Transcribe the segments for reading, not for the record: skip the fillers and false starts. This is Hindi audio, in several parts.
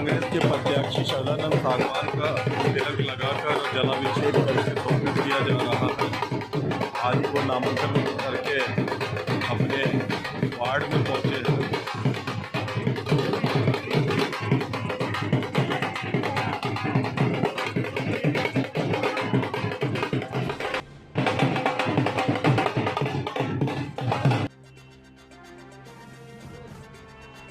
कांग्रेस के प्रत्याशी शरदानंद सागवान का तिलक लगाकर जलाभिषेक करके सम्मानित किया जा रहा है। आज वो नामांकन करके अपने वार्ड में पहुंचे हैं।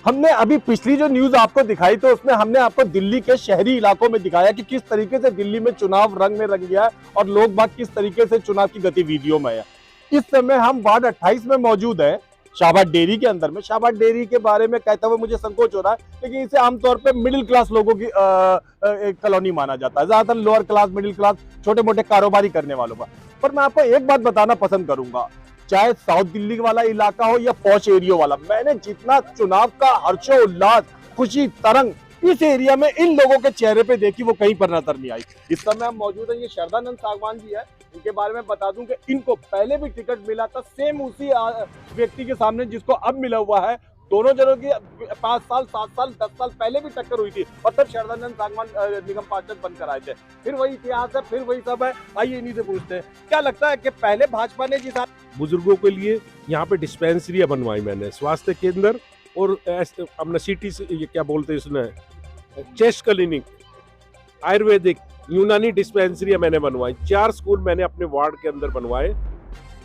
हमने अभी पिछली जो न्यूज आपको दिखाई तो उसमें हमने आपको दिल्ली के शहरी इलाकों में दिखाया कि किस तरीके से दिल्ली में चुनाव रंग में रंग गया है और लोग बाग किस तरीके से चुनाव की गतिविधियों में है। इस समय हम वार्ड 28 में मौजूद है, शाहबाद डेयरी के अंदर में। शाहबाद डेयरी के बारे में कहते हुए मुझे संकोच हो रहा है, लेकिन इसे आमतौर पर मिडिल क्लास लोगों की एक कॉलोनी माना जाता है, ज्यादातर लोअर क्लास, मिडिल क्लास, छोटे मोटे कारोबारी करने वालों का। पर मैं आपको एक बात बताना पसंद करूंगा, चाहे साउथ दिल्ली वाला इलाका हो या पॉश एरिया वाला, मैंने जितना चुनाव का हर्षोल्लास, खुशी, तरंग इस एरिया में इन लोगों के चेहरे पे देखी वो कहीं पर नजर नहीं आई। इस समय हम मौजूद हैं, ये शरदानंद सागवान जी है। इनके बारे में बता दूं कि इनको पहले भी टिकट मिला था, सेम उसी व्यक्ति के सामने जिसको अब मिला हुआ है। दोनों जनों की 5 साल, 7 साल, 10 साल पहले भी टक्कर हुई थी और तब शरदानंद सागवान निगम पार्षद बनकर आए थे। फिर वही इतिहास है, फिर वही सब है। आइए इन्हीं से पूछते हैं, क्या लगता है कि पहले भाजपा ने जिस बुजुर्गों के लिए यहाँ पे डिस्पेंसरियाँ बनवाई मैंने, स्वास्थ्य केंद्र और अपना सिटी से ये क्या बोलते हैं इसमें, चेस्ट क्लिनिक, आयुर्वेदिक, यूनानी डिस्पेंसरियाँ मैंने बनवाई। 4 स्कूल मैंने अपने वार्ड के अंदर बनवाए।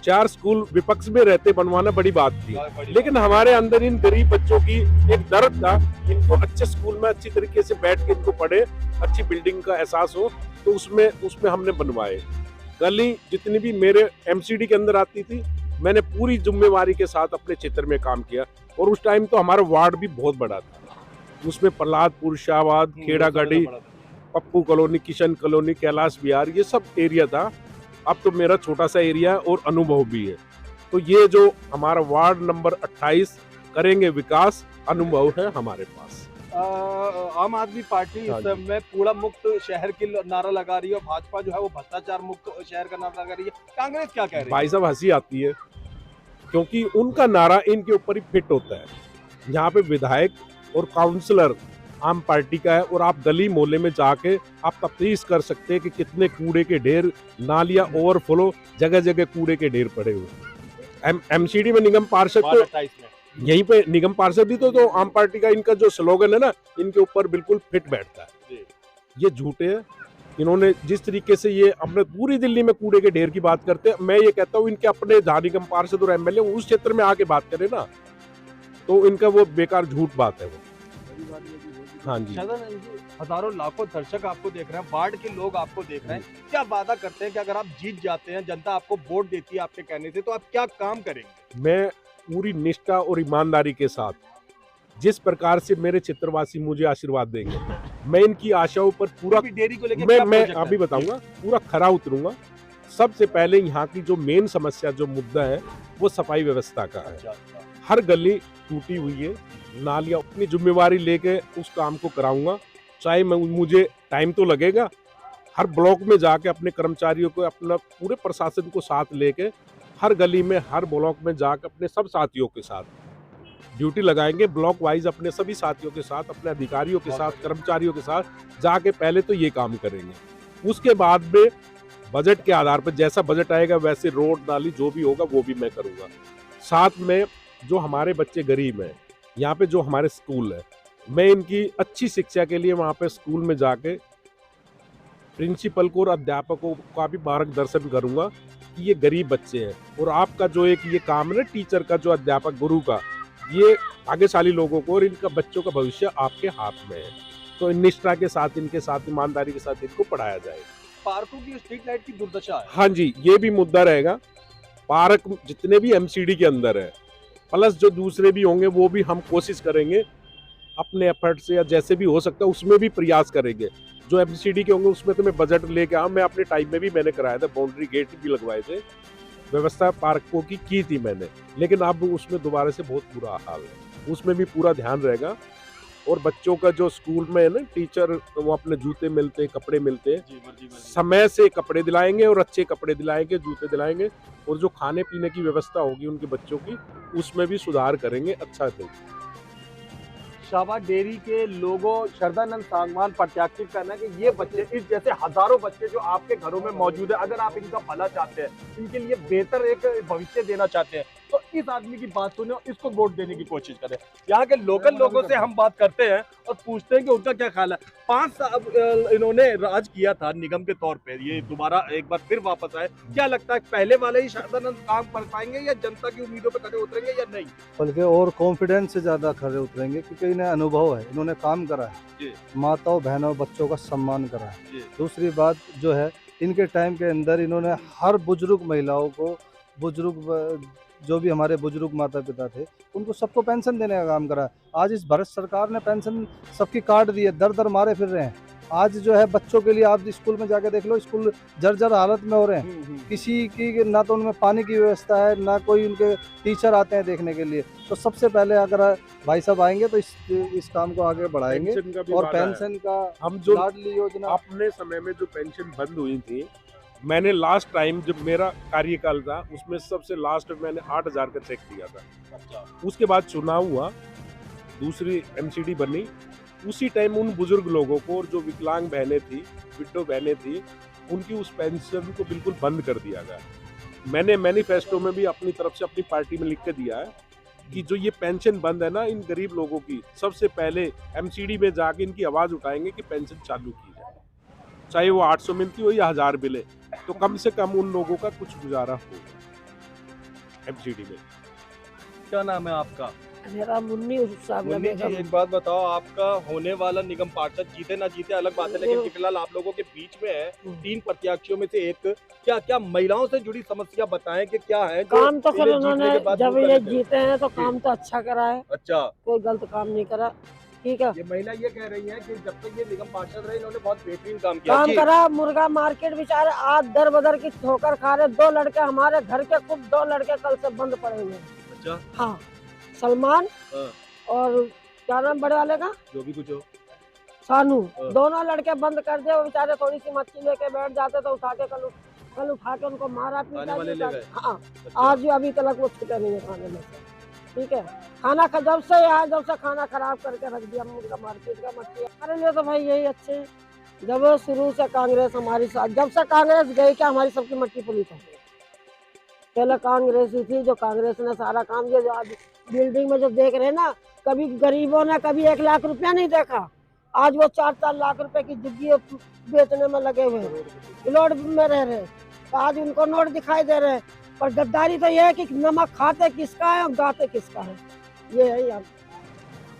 4 स्कूल विपक्ष में रहते बनवाना बड़ी बात थी, लेकिन हमारे अंदर इन गरीब बच्चों की एक दर्द था, इनको अच्छे स्कूल में अच्छी तरीके से बैठ के इनको पढ़े, अच्छी बिल्डिंग का एहसास हो, तो उसमें हमने बनवाए। गली जितनी भी मेरे एमसीडी के अंदर आती थी, मैंने पूरी जिम्मेवारी के साथ अपने क्षेत्र में काम किया। और उस टाइम तो हमारा वार्ड भी बहुत बड़ा था, उसमें प्रहलादपुर, शाहबाद, खेड़ागढ़ी, पप्पू कॉलोनी, किशन कॉलोनी, कैलाश विहार, ये सब एरिया था। अब तो मेरा छोटा सा एरिया और अनुभव भी है, तो ये जो हमारा वार्ड नंबर 28 करेंगे विकास, अनुभव है हमारे पास। आम आदमी पार्टी इस समय कूड़ा मुक्त शहर की नारा लगा रही है और भाजपा जो है वो भ्रष्टाचार मुक्त शहर का नारा लगा रही है। कांग्रेस क्या कह रही है? भाई साहब हंसी आती है, क्योंकि उनका नारा इनके ऊपर ही फिट होता है। यहाँ पे विधायक और काउंसलर आम पार्टी का है, और आप गली मोहल्ले में जाके आप तफ्तीश कर सकते हैं कि कितने कूड़े के ढेर, नालियां ओवरफ्लो, जगह जगह कूड़े के ढेर पड़े हुए। एमसीडी में निगम पार्षद तो यहीं पे निगम पार्षद ही तो आम पार्टी का इनका जो स्लोगन है ना, इनके ऊपर बिल्कुल फिट बैठता है। ये झूठे है। इन्होंने जिस तरीके से ये अपने पूरी दिल्ली में कूड़े के ढेर की बात करते हैं, मैं ये कहता हूँ इनके अपने जहाँ निगम पार्षद और एमएलए उस क्षेत्र में आके बात करें ना, तो इनका वो बेकार झूठ बात है वो। हाँ जी, हजारों लाखों दर्शक आपको देख रहे हैं, वार्ड के लोग आपको देख रहे हैं, क्या वादा करते हैं कि अगर आप जीत जाते हैं, जनता आपको वोट देती है आपके कहने से, तो आप क्या काम करेंगे? मैं पूरी निष्ठा और ईमानदारी के साथ, जिस प्रकार से मेरे क्षेत्रवासी मुझे आशीर्वाद देंगे, मैं इनकी आशाओं पर पूरा डेयरी को लेकर मैं अभी बताऊंगा, पूरा खरा उतरूंगा। सबसे पहले यहाँ की जो मेन समस्या, जो मुद्दा है, वो सफाई व्यवस्था का है। हर गली टूटी हुई है, नालियां, अपनी जिम्मेवारी लेके उस काम को कराऊंगा, चाहे मुझे टाइम तो लगेगा। हर ब्लॉक में जाके अपने कर्मचारियों को, अपना पूरे प्रशासन को साथ लेके, हर गली में, हर ब्लॉक में जाकर अपने सब साथियों के साथ ड्यूटी लगाएंगे, ब्लॉक वाइज अपने सभी साथियों के साथ, अपने अधिकारियों के साथ, कर्मचारियों के साथ जाके पहले तो ये काम करेंगे। उसके बाद में बजट के आधार पर जैसा बजट आएगा वैसे रोड, नाली जो भी होगा वो भी मैं करूँगा। साथ में जो हमारे बच्चे गरीब हैं, यहाँ पे जो हमारे स्कूल है, मैं इनकी अच्छी शिक्षा के लिए वहाँ पे स्कूल में जाके प्रिंसिपल को और अध्यापकों का भी मार्गदर्शन करूँगा कि ये गरीब बच्चे हैं, और आपका जो एक ये काम है ना, टीचर का, जो अध्यापक, गुरु का, ये भाग्यशाली लोगों को और इनका बच्चों का भविष्य आपके हाथ में है। तो निष्ठा के साथ, इनके साथ, ईमानदारी के साथ इनको पढ़ाया जाए। पार्कों की स्ट्रीट लाइट की दुर्दशा है। हाँ जी, ये भी मुद्दा रहेगा। पार्क जितने भी एमसीडी के अंदर है, प्लस जो दूसरे भी होंगे, वो भी हम कोशिश करेंगे अपने एफर्ट से, या जैसे भी हो सकता है उसमें भी प्रयास करेंगे। जो एमसीडी के होंगे उसमें तो मैं बजट लेके आऊँ, मैं अपने टाइम में भी मैंने कराया था, बाउंड्री गेट भी लगवाए थे, व्यवस्था पार्कों की थी मैंने, लेकिन अब उसमें दोबारा से बहुत बुरा हाल है, उसमें भी पूरा ध्यान रहेगा। और बच्चों का जो स्कूल में है ना, टीचर वो अपने जूते मिलते, कपड़े मिलते, समय से कपड़े दिलाएंगे और अच्छे कपड़े दिलाएंगे, जूते दिलाएंगे, और जो खाने पीने की व्यवस्था होगी उनके बच्चों की, उसमें भी सुधार करेंगे। अच्छा देंगे। शाहबाद डेयरी के लोगों शरदानंद सांगवान प्रत्याशी का कहना है कि ये बच्चे इस जैसे हजारों बच्चे जो आपके घरों में मौजूद है, अगर आप इनका भला चाहते हैं, इनके लिए बेहतर एक भविष्य देना चाहते हैं, तो इस आदमी की बात सुने और इसको वोट देने की कोशिश करें। यहाँ के लोकल लोगों से हम बात करते हैं और पूछते हैं कि उनका क्या ख्याल है। 5 साल इन्होंने राज किया था निगम के तौर पे, ये दोबारा एक बार फिर वापस आए, क्या लगता है पहले वाले ही शरदानंद काम कर पाएंगे या जनता की उम्मीदों पे खड़े उतरेंगे या नहीं? बल्कि और कॉन्फिडेंस से ज्यादा खड़े उतरेंगे, क्योंकि इन्हें अनुभव है, इन्होंने काम करा है, माताओं बहनों बच्चों का सम्मान करा है। दूसरी बात जो है, इनके टाइम के अंदर इन्होंने हर बुजुर्ग महिलाओं को, बुजुर्ग जो भी हमारे बुजुर्ग माता पिता थे, उनको सबको पेंशन देने का काम करा है। आज इस भारत सरकार ने पेंशन सबकी काट दी है, दर दर मारे फिर रहे हैं। आज जो है बच्चों के लिए आप स्कूल में जाके देख लो, स्कूल जर्जर हालत में हो रहे हैं। किसी की ना तो उनमें पानी की व्यवस्था है, ना कोई उनके टीचर आते हैं देखने के लिए। तो सबसे पहले अगर भाई साहब आएंगे तो इस काम को आगे बढ़ाएंगे। और पेंशन का हम जो लाडली योजना, अपने समय में जो पेंशन बंद हुई थी, मैंने लास्ट टाइम जब मेरा कार्यकाल था उसमें सबसे लास्ट में मैंने 8,000 का चेक दिया था। उसके बाद चुनाव हुआ, दूसरी एमसीडी बनी, उसी टाइम उन बुजुर्ग लोगों को और जो विकलांग बहनें थी, विडो बहनें थी, उनकी उस पेंशन को बिल्कुल बंद कर दिया गया। मैंने मैनिफेस्टो में भी अपनी तरफ से अपनी पार्टी में लिख के दिया है कि जो ये पेंशन बंद है ना इन गरीब लोगों की, सबसे पहले एमसीडी में जाके इनकी आवाज उठाएंगे कि पेंशन चालू की जाए, चाहे वो 800 मिलती हो या 1000 मिले, तो कम से कम उन लोगों का कुछ गुजारा हो एमसीडी में। क्या नाम है आपका? मेरा मुन्नी साहब। मुन्नी जी, एक बात बताओ, आपका होने वाला निगम पार्षद जीते ना जीते अलग बात है, लेकिन फिलहाल आप लोगों के बीच में है 3 प्रत्याशियों में से एक, क्या क्या महिलाओं से जुड़ी समस्या बताएं कि क्या है? काम तो सर उन्होंने जब ये जीते हैं तो काम तो अच्छा करा है। अच्छा, कोई गलत काम नहीं करा, ठीक है। ये महिला ये कह रही है कि जब तक ये निगम पार्षद रहे इन्होंने बहुत बेहतरीन काम किया। काम करा, मुर्गा मार्केट बेचारे आज दर बदर की ठोकर खा रहे। 2 लड़के हमारे घर के, खुद 2 लड़के कल से बंद पड़े हुए हैं। अच्छा, हाँ, सलमान और क्या नाम बड़े वाले का, जो भी कुछ हो, सानू, दोनों लड़के बंद कर दिए। वो बेचारे थोड़ी सी मच्छी लेके बैठ जाते तो उठा के कल उठा के उनको मारा पीटा। हाँ, आज भी अभी तक वो छूटे नहीं है खाने में, ठीक है। खाना जब से खाना खराब करके रख दिया मुर्गा मार्केट का मच्छी। हमारे लिए तो भाई यही अच्छे हैं। जब शुरू से कांग्रेस हमारी साथ, जब से कांग्रेस गई क्या हमारी सबकी मट्टी पुलिस है। पहले कांग्रेस ही थी, जो कांग्रेस ने सारा काम किया। जो आज बिल्डिंग में जो देख रहे हैं ना, कभी गरीबों ने कभी 1 लाख रुपया नहीं देखा, आज वो 4-4 लाख रुपए की झुग्गी बेचने में लगे हुए हैं, प्लॉट में रह रहे। तो आज उनको नोट दिखाई दे रहे हैं, पर गद्दारी तो यह है कि नमक खाते किसका है और गाते किसका है, ये है यार।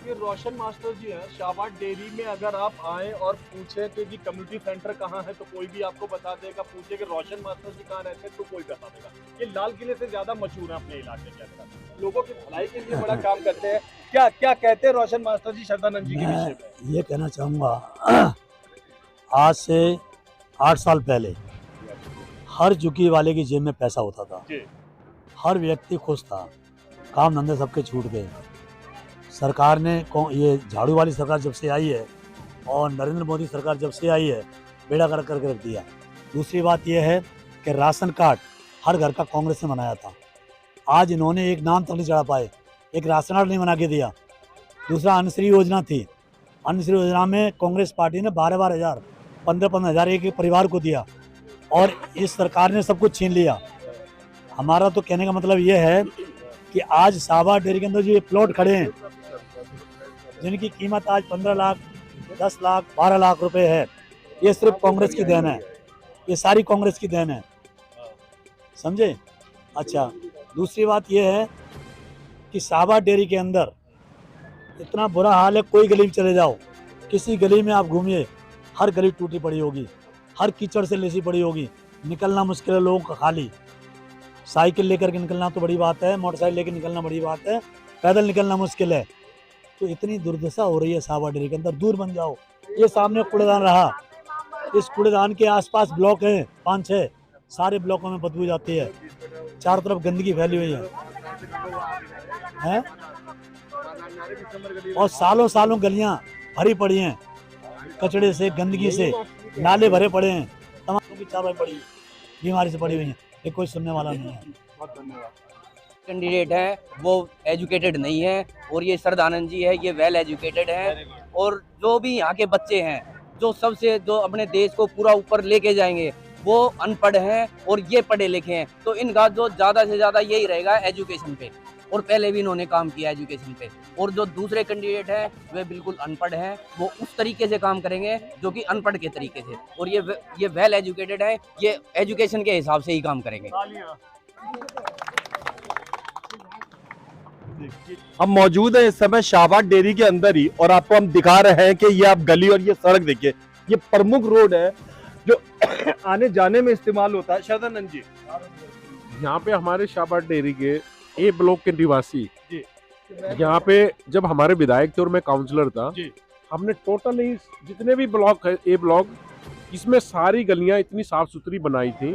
ये रोशन मास्टर जी हैं शाहबाद डेयरी में। अगर आप आए और पूछे कि जी कम्युनिटी सेंटर कहाँ है तो कोई भी आपको बता देगा, पूछे कि रोशन मास्टर जी कहाँ रहते हैं तो कोई बता देगा। ये लाल किले से ज्यादा मशहूर है अपने इलाके के अंदर, लोगों की भलाई के लिए बड़ा काम करते हैं। क्या क्या कहते हैं रोशन मास्टर जी शरदानंद जी के विषय में? ये कहना चाहूँगा, आज से 8 साल पहले हर झुग्गी वाले की जेब में पैसा होता था, हर व्यक्ति खुश था, काम धंधे सबके छूट गए। सरकार ने ये झाड़ू वाली सरकार जब से आई है और नरेंद्र मोदी सरकार जब से आई है, बेड़ा गर्क करके रख दिया। दूसरी बात यह है कि राशन कार्ड हर घर का कांग्रेस ने बनाया था, आज इन्होंने एक नाम तक नहीं चढ़ा पाए, एक राशन कार्ड नहीं बना के दिया। दूसरा अन्नश्री योजना थी, अन्नश्री योजना में कांग्रेस पार्टी ने 12-12 हज़ार 15-15 हज़ार एक परिवार को दिया और इस सरकार ने सब कुछ छीन लिया। हमारा तो कहने का मतलब यह है कि आज शाहबाद डेयरी के अंदर जो ये प्लॉट खड़े हैं जिनकी कीमत आज 15 लाख 10 लाख 12 लाख रुपए है, ये सिर्फ कांग्रेस की देन है, ये सारी कांग्रेस की देन है, समझे। अच्छा, दूसरी बात ये है कि शाहबाद डेयरी के अंदर इतना बुरा हाल है, कोई गली में चले जाओ, किसी गली में आप घूमिए, हर गली टूटी पड़ी होगी, हर कीचड़ से लेसी पड़ी होगी, निकलना मुश्किल है लोगों का। खाली साइकिल लेकर के निकलना तो बड़ी बात है, मोटरसाइकिल लेकर निकलना बड़ी बात है, पैदल निकलना मुश्किल है। तो इतनी दुर्दशा हो रही है शाहबाद डेयरी के अंदर। दूर बन जाओ, ये सामने कूड़ेदान रहा, इस कूड़ेदान के आसपास ब्लॉक हैं 5-6, सारे ब्लॉकों में बदबू जाती है, चारों तरफ गंदगी फैली हुई है और सालों सालों गलियां भरी पड़ी हैं कचड़े से, गंदगी से, नाले भरे पड़े हैं, तमाम की चारपाई पड़ी बीमारी से पड़ी हुई है, ये कोई सुनने वाला नहीं है। बहुत धन्यवाद। कैंडिडेट हैं वो एजुकेटेड नहीं है, और ये सरदानंद जी है, ये वेल एजुकेटेड हैं, और जो भी यहाँ के बच्चे हैं जो अपने देश को पूरा ऊपर लेके जाएंगे वो अनपढ़ हैं और ये पढ़े लिखे हैं। तो इनका जो ज़्यादा से ज़्यादा यही रहेगा एजुकेशन पे, और पहले भी इन्होंने काम किया एजुकेशन पे। और जो दूसरे कैंडिडेट हैं वे बिल्कुल अनपढ़ हैं, वो उस तरीके से काम करेंगे जो कि अनपढ़ के तरीके से, और ये वेल एजुकेटेड हैं, ये एजुकेशन के हिसाब से ही काम करेंगे। हम मौजूद है इस समय शाहबाद डेयरी के अंदर ही, और आपको हम दिखा रहे हैं कि ये आप गली और ये सड़क देखिए, ये प्रमुख रोड है जो आने जाने में इस्तेमाल होता है। शरदानंद जी, यहाँ पे हमारे शाहबाद डेयरी के ए ब्लॉक के निवासी, यहाँ पे जब हमारे विधायक थे और मैं काउंसलर था, हमने टोटल ही जितने भी ब्लॉक है ए ब्लॉक, इसमें सारी गलियां इतनी साफ सुथरी बनाई थी।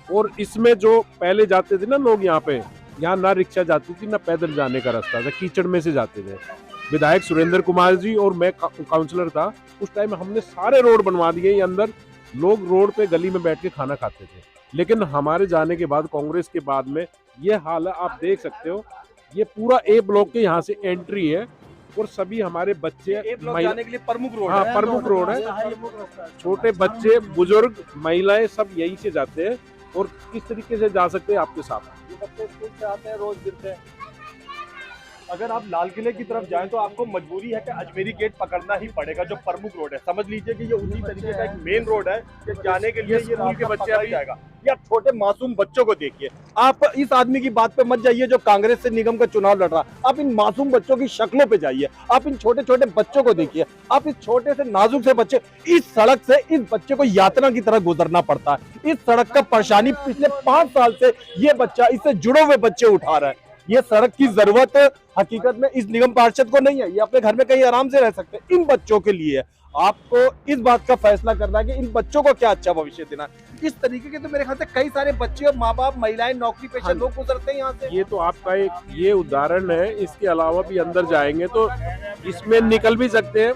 और इसमें जो पहले जाते थे ना लोग, यहाँ ना रिक्शा जाती थी ना पैदल जाने का रास्ता था, कीचड़ में से जाते थे। विधायक सुरेंद्र कुमार जी और मैं काउंसलर था, उस टाइम हमने सारे रोड बनवा दिए। अंदर लोग रोड पे गली में बैठ के खाना खाते थे, लेकिन हमारे जाने के बाद कांग्रेस के बाद में ये हाल है, आप देख सकते हो। ये पूरा ए ब्लॉक के यहाँ से एंट्री है, और सभी हमारे बच्चे जाने के लिए प्रमुख रोड हाँ है। प्रमुख रोड है, छोटे बच्चे बुजुर्ग महिलाएं सब यहीं से जाते हैं, और किस तरीके से जा सकते हैं आपके साथ। ये बच्चे स्कूल से आते हैं, रोज गिरते हैं। अगर आप लाल किले की तरफ जाएं तो आपको मजबूरी है कि अजमेरी गेट पकड़ना ही पड़ेगा, जो प्रमुख रोड है। समझ लीजिए कि ये उसी तरीके का एक मेन रोड है कि जाने के लिए ये स्कूल के बच्चे आ जाएगा। ये आप छोटे मासूम बच्चों को देखिए, आप इस आदमी की बात पे मत जाइए जो कांग्रेस से निगम का चुनाव लड़ रहा। आप इन मासूम बच्चों की शक्लों पे जाइए, आप इन छोटे छोटे बच्चों को देखिए, आप इस छोटे से नाजुक से बच्चे, इस सड़क से इस बच्चे को यातना की तरह गुजरना पड़ता है। इस सड़क का परेशानी पिछले 5 साल से ये बच्चा, इससे जुड़े हुए बच्चे उठा रहा है। ये सड़क की जरूरत हकीकत में इस निगम पार्षद को नहीं है, ये अपने घर में कहीं आराम से रह सकते हैं, इन बच्चों के लिए है। आपको इस बात का फैसला करना है कि इन बच्चों को क्या अच्छा भविष्य देना है। इस तरीके के तो मेरे ख्याल से कई सारे बच्चे और माँ बाप, महिलाएं, नौकरी पेशा लोग गुजरते हैं यहाँ से। ये तो आपका एक ये उदाहरण है, इसके अलावा भी अंदर जाएंगे तो इसमें निकल भी सकते हैं,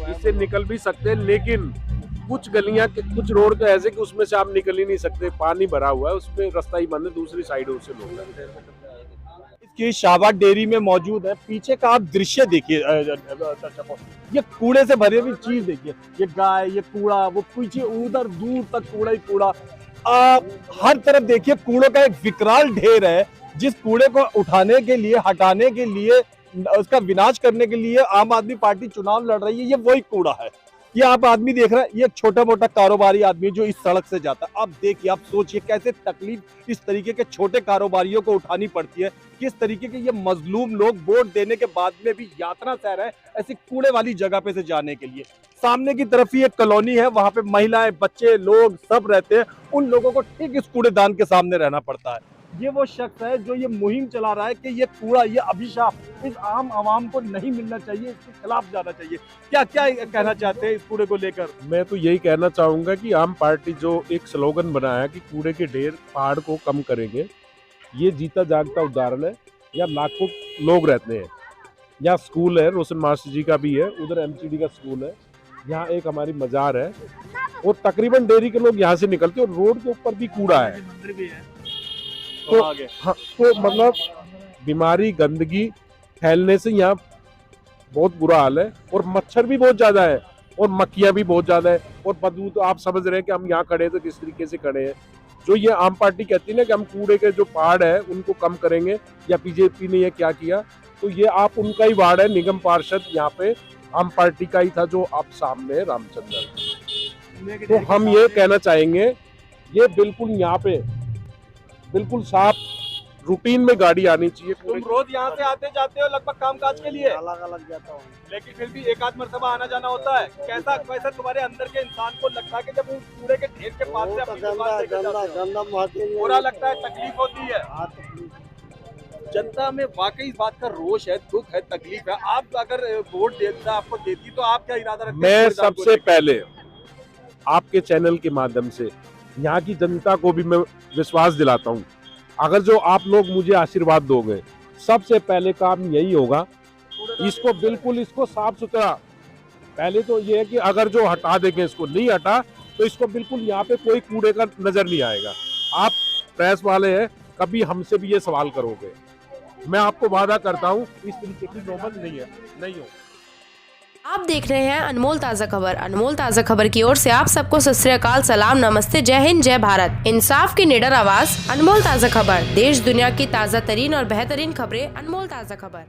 इससे निकल भी सकते हैं, लेकिन कुछ गलियां, कुछ रोड तो ऐसे कि उसमें से आप निकल ही नहीं सकते, पानी भरा हुआ है, उसमें रास्ता ही बंद है, दूसरी साइड से लोग जाते हैं। इसकी शाहबाद डेयरी में मौजूद है। पीछे का आप दृश्य देखिए, ये कूड़े से भरी हुई चीज देखिए, ये गाय, ये कूड़ा, वो पीछे उधर दूर तक कूड़ा ही कूड़ा। आप हर तरफ देखिए कूड़ों का एक विकराल ढेर है। जिस कूड़े को उठाने के लिए, हटाने के लिए, उसका विनाश करने के लिए आम आदमी पार्टी चुनाव लड़ रही है, ये वही कूड़ा है। ये आप आदमी देख रहे हैं, ये छोटा मोटा कारोबारी आदमी जो इस सड़क से जाता है। आप देखिए, आप सोचिए कैसे तकलीफ इस तरीके के छोटे कारोबारियों को उठानी पड़ती है, किस तरीके के ये मजलूम लोग वोट देने के बाद में भी यातना सह रहे हैं ऐसी कूड़े वाली जगह पे से जाने के लिए। सामने की तरफ ही एक कॉलोनी है, वहां पे महिलाएं, बच्चे, लोग सब रहते हैं। उन लोगों को ठीक इस कूड़ेदान के सामने रहना पड़ता है। ये वो शख्स है जो ये मुहिम चला रहा है कि ये कूड़ा, ये अभिशाप इस आम आवाम को नहीं मिलना चाहिए, इसके खिलाफ जाना चाहिए। क्या क्या कहना चाहते हैं इस कूड़े को लेकर? मैं तो यही कहना चाहूंगा कि आम पार्टी जो एक स्लोगन बनाया कि कूड़े के ढेर पहाड़ को कम करेंगे, ये जीता जागता उदाहरण है। यहाँ लाखों लोग रहते हैं, यहाँ स्कूल है, रोशन मास्टर जी का भी है, उधर MCD का स्कूल है, यहाँ एक हमारी मजार है, और तकरीबन डेयरी के लोग यहाँ से निकलते हैं, और रोड के ऊपर भी कूड़ा है। तो हाँ, तो मतलब बीमारी, गंदगी फैलने से यहाँ बहुत बुरा हाल है, और मच्छर भी बहुत ज्यादा है, और मक्खियां भी बहुत ज्यादा है, और बदबू तो आप समझ रहे हैं कि हम यहाँ खड़े हैं तो किस तरीके से खड़े हैं। जो ये आम पार्टी कहती है ना कि हम कूड़े के जो पहाड़ है उनको कम करेंगे, या बीजेपी ने ये क्या किया, तो ये आप उनका ही वार्ड है, निगम पार्षद यहाँ पे आम पार्टी का ही था जो आप सामने है, रामचंद्र। तो हम ये कहना चाहेंगे, ये बिल्कुल यहाँ पे बिल्कुल साफ रूटीन में गाड़ी आनी चाहिए। तुम रोज यहाँ से आते जाते हो लगभग कामकाज के लिए? अलग जाता हूँ, लेकिन फिर भी एक आध मरतबा आना जाना होता है। कैसा तुम्हारे अंदर के इंसान को लगता है कि जब उस कूड़े के ढेर के पास से अपनी दुकान लेकर जाते हो, बुरा लगता है, तकलीफ होती है? जनता में वाकई इस बात का रोष है, दुख है, तकलीफ है। आप अगर वोट देता आपको देती तो आप क्या इरादा रखते? मैं सबसे पहले आपके चैनल के माध्यम से यहाँ की जनता को भी मैं विश्वास दिलाता हूँ, अगर जो आप लोग मुझे आशीर्वाद दोगे, सबसे पहले काम यही होगा, इसको बिल्कुल इसको साफ सुथरा, पहले तो ये है कि अगर जो हटा देंगे, इसको नहीं हटा तो इसको बिल्कुल यहाँ पे कोई कूड़े का नजर नहीं आएगा। आप प्रेस वाले हैं, कभी हमसे भी ये सवाल करोगे। मैं आपको वादा करता हूँ इस तरीके की नौबत नहीं हो। आप देख रहे हैं अनमोल ताज़ा खबर। अनमोल ताज़ा खबर की ओर से आप सबको सत श्री अकाल, सलाम, नमस्ते, जय हिंद, जय भारत। इंसाफ की निडर आवाज, अनमोल ताज़ा खबर। देश दुनिया की ताज़ा तरीन और बेहतरीन खबरें, अनमोल ताज़ा खबर।